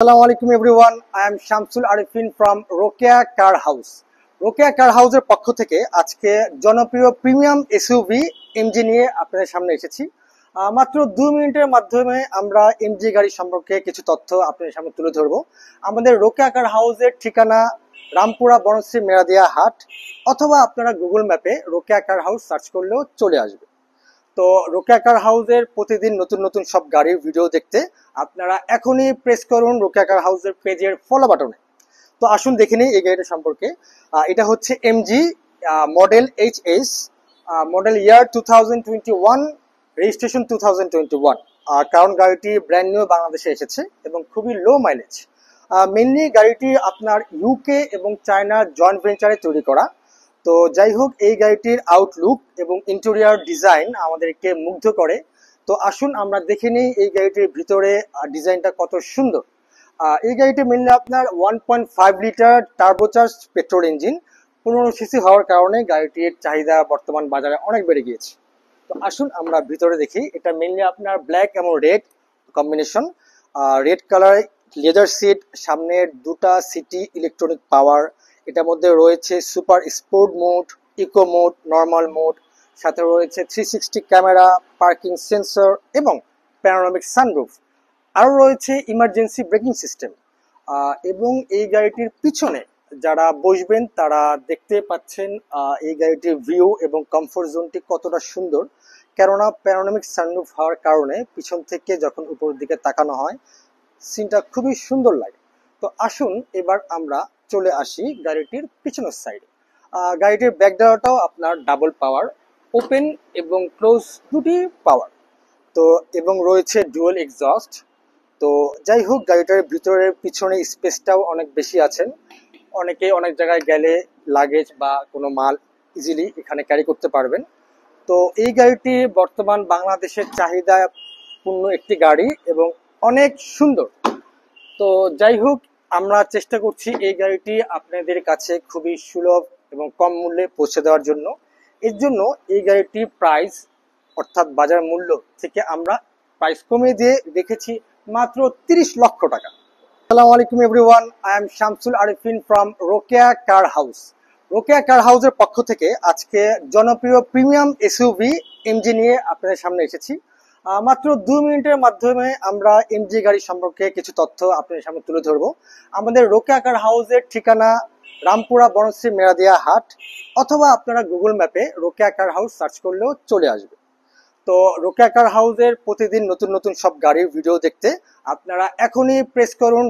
Assalamu alaikum everyone. I am Shamsul Arifin from Rokia Car House. Rokia Car House এর পক্ষ থেকে আজকে জনপ্রিয় প্রিমিয়াম এসইউভি এমজি নিয়ে আপনাদের সামনে এসেছি। মাত্র 2 মিনিটের মাধ্যমে আমরা এমজি গাড়ি সম্পর্কে কিছু তথ্য আপনাদের সামনে তুলে ধরব। আমাদের রোকেয়া কার হাউসের ঠিকানা রামপুরা বনশ্রী মেরাদিয়া হাট, অথবা আপনারা গুগল ম্যাপে রোকেয়া কার হাউস সার্চ করলেও চলে আসবে। তো রোকেয়া কার হাউসের প্রতিদিন নতুন নতুন সব গাড়ির ভিডিও দেখতে আপনারা এখনই প্রেস করুন রোকেয়া কার হাউসের পেজের ফলো বাটনে। তো আসুন দেখে নিই এই গাড়িটা সম্পর্কে। এটা হচ্ছে এমজি মডেল এইচএস, মডেল ইয়ার 2021, রেজিস্ট্রেশন 2021। কারণ গাড়িটি ব্র্যান্ড নিউ বাংলাদেশে এসেছে এবং খুবই লো মাইলেজ। মেনলি গাড়িটি আপনার ইউকে এবং চায়নার জয়েন্ট ভেঞ্চারে তৈরি করা। তো যাই হোক, এই গাড়িটির আউটলুক এবং ইন্টেরিয়র ডিজাইন আমাদেরকে মুগ্ধ করে। তো আসুন আমরা দেখে নিই এই গাড়িটির ভিতরে ডিজাইনটা কত সুন্দর। এই গাড়িটি মেনলি আপনার 1.5 litre turbocharge petrol engine, 15 CC হওয়ার কারণে গাড়িটির চাহিদা বর্তমান বাজারে অনেক বেড়ে গিয়েছে। তো আসুন আমরা ভিতরে দেখি। এটা মেনলি আপনার ব্ল্যাক এবং red combination. Red colour leather seat, সামনের দুটা সিটি ইলেকট্রনিক পাওয়ার। এটার মধ্যে রয়েছে super sport mode, eco mode, normal mode, সাথে রয়েছে 360 ক্যামেরা, পার্কিং সেন্সর এবং প্যানোরামিক সানরুফ। আরও রয়েছে ইমার্জেন্সি ব্রেকিং সিস্টেম। এবং এই গাড়িটির পিছনে যারা বসবেন তারা দেখতে পাচ্ছেন এই গাড়িটির ভিউ এবং কমফোর্ট জোনটি কতটা সুন্দর। কেননা প্যানোরামিক সানরুফ হওয়ার কারণে পিছন থেকে যখন উপরের দিকে তাকানো হয় সিনটা খুবই সুন্দর লাগে। তো আসুন এবার আমরা চলে আসি গাড়িটির পিছনের সাইডে। গাড়িটির ব্যাক ডালাটাও আপনার ডাবল পাওয়ার, ওপেন এবং ক্লোজ দুটি পাওয়ার। তো এবং রয়েছে ডুয়াল এক্সস্ট। তো যাই হোক, গাড়িটার ভিতরের পিছনে স্পেসটাও অনেক বেশি আছেন। অনেকে অনেক জায়গায় গেলে লাগেজ বা কোনো মাল ইজিলি এখানে ক্যারি করতে পারবেন। তো এই গাড়িটি বর্তমান বাংলাদেশের চাহিদা পূর্ণ একটি গাড়ি এবং অনেক সুন্দর। তো যাই হোক, আমরা চেষ্টা করছি এই গাড়িটি আপনাদের কাছে খুবই সুলভ এবং কম মূল্যে পৌঁছে দেওয়ার জন্য। এর জন্য এই গাড়িটির প্রাইস অর্থাৎ বাজার মূল্য থেকে আমরা প্রাইস কমিয়ে দিয়ে রেখেছি মাত্র 30 লক্ষ টাকা। আসসালামু আলাইকুম everyone, I am Shamsul Arifin from Rokeya car house. Rokeya car হাউসের পক্ষ থেকে আজকে জনপ্রিয় প্রিমিয়াম এসইউভি এমজি নিয়ে আপনাদের সামনে এসেছি। মাত্র 2 মিনিটের মাধ্যমে আমরা এমজি গাড়ি সম্পর্কে কিছু তথ্য আপনাদের সামনে তুলে ধরবো। আমাদের রোকেয়া কার হাউসের ঠিকানা রামপুরা বনশ্রী মেরাদিয়া হাট, অথবা আপনারা গুগল ম্যাপে রোকেয়া কার হাউস সার্চ করলেও চলে আসবে। তো রোকেয়া কার হাউসের প্রতিদিন নতুন নতুন সব গাড়ির ভিডিও দেখতে আপনারা এখনই প্রেস করুন